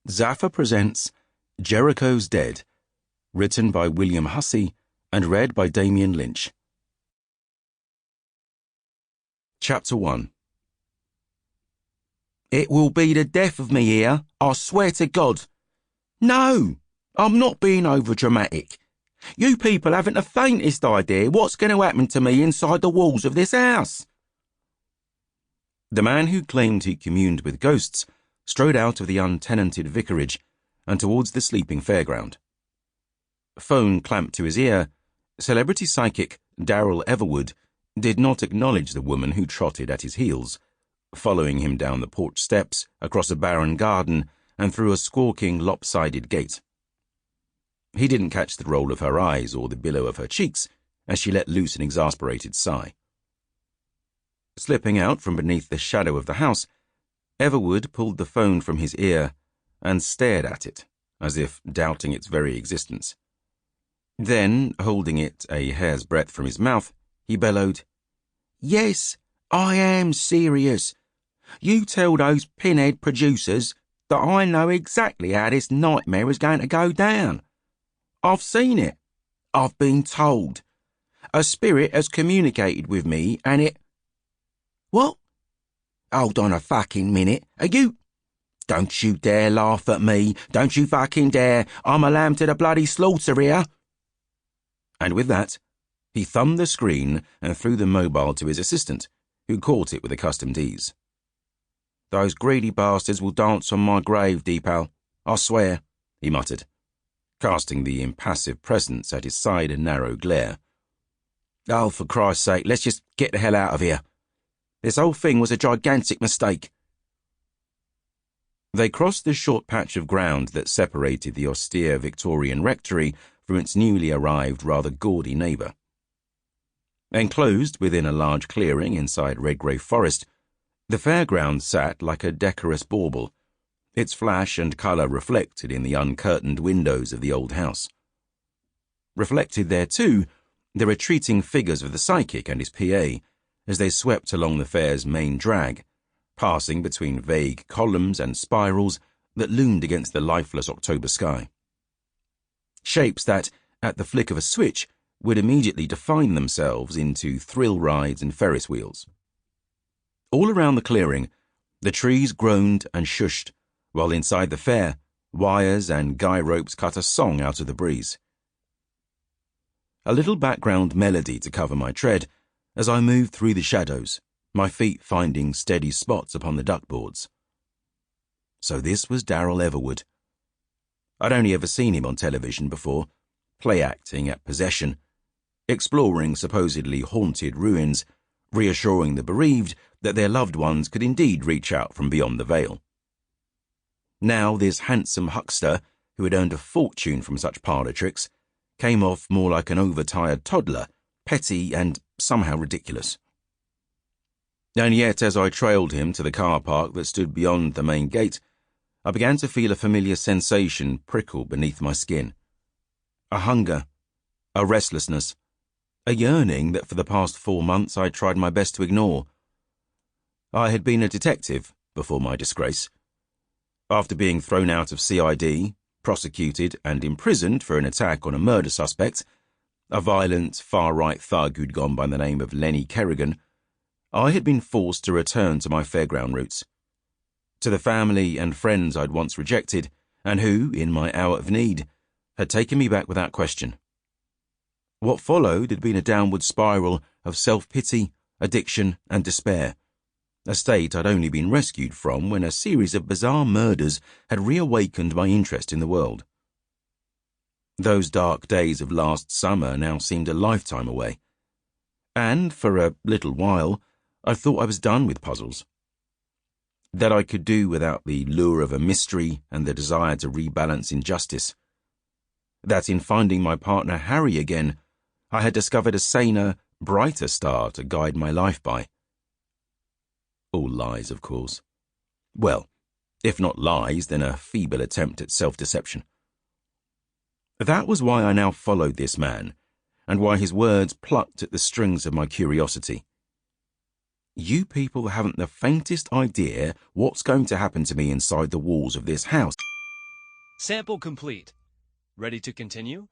Zaffa presents Jericho's Dead, written by William Hussey and read by Damian Lynch. Chapter 1. It will be the death of me here, I swear to God. No, I'm not being overdramatic. You people haven't the faintest idea what's going to happen to me inside the walls of this house. The man who claimed he communed with ghosts strode out of the untenanted vicarage and towards the sleeping fairground. Phone clamped to his ear, celebrity psychic Darrel Everwood did not acknowledge the woman who trotted at his heels, following him down the porch steps, across a barren garden, and through a squawking, lopsided gate. He didn't catch the roll of her eyes or the billow of her cheeks as she let loose an exasperated sigh. Slipping out from beneath the shadow of the house, Everwood pulled the phone from his ear and stared at it, as if doubting its very existence. Then, holding it a hair's breadth from his mouth, he bellowed, "Yes, I am serious. You tell those pinhead producers that I know exactly how this nightmare is going to go down. I've seen it. I've been told. A spirit has communicated with me and it..." "What? Hold on a fucking minute. Are you..." "Don't you dare laugh at me. Don't you fucking dare. I'm a lamb to the bloody slaughter here." And with that, he thumbed the screen and threw the mobile to his assistant, who caught it with accustomed ease. "Those greedy bastards will dance on my grave, Deepal. I swear," he muttered, casting the impassive presence at his side a narrow glare. "Oh, for Christ's sake, let's just get the hell out of here. This whole thing was a gigantic mistake." They crossed the short patch of ground that separated the austere Victorian rectory from its newly arrived, rather gaudy neighbour. Enclosed within a large clearing inside Redgrave Forest, the fairground sat like a decorous bauble, its flash and colour reflected in the uncurtained windows of the old house. Reflected there, too, the retreating figures of the psychic and his PA, as they swept along the fair's main drag, passing between vague columns and spirals that loomed against the lifeless October sky. Shapes that, at the flick of a switch, would immediately define themselves into thrill rides and Ferris wheels. All around the clearing, the trees groaned and shushed, while inside the fair, wires and guy ropes cut a song out of the breeze. A little background melody to cover my tread as I moved through the shadows, my feet finding steady spots upon the duckboards. So this was Darrel Everwood. I'd only ever seen him on television before, play-acting at possession, exploring supposedly haunted ruins, reassuring the bereaved that their loved ones could indeed reach out from beyond the veil. Now this handsome huckster, who had earned a fortune from such parlour tricks, came off more like an overtired toddler, petty and somehow ridiculous. And yet, as I trailed him to the car park that stood beyond the main gate, I began to feel a familiar sensation prickle beneath my skin. A hunger, a restlessness, a yearning that for the past 4 months I tried my best to ignore. I had been a detective before my disgrace. After being thrown out of CID, prosecuted and imprisoned for an attack on a murder suspect, a violent, far-right thug who'd gone by the name of Lenny Kerrigan, I had been forced to return to my fairground roots, to the family and friends I'd once rejected, and who, in my hour of need, had taken me back without question. What followed had been a downward spiral of self-pity, addiction, and despair, a state I'd only been rescued from when a series of bizarre murders had reawakened my interest in the world. Those dark days of last summer now seemed a lifetime away, and for a little while I thought I was done with puzzles. That I could do without the lure of a mystery and the desire to rebalance injustice. That in finding my partner Harry again, I had discovered a saner, brighter star to guide my life by. All lies, of course. Well, if not lies, then a feeble attempt at self-deception. That was why I now followed this man, and why his words plucked at the strings of my curiosity. You people haven't the faintest idea what's going to happen to me inside the walls of this house. Sample complete. Ready to continue?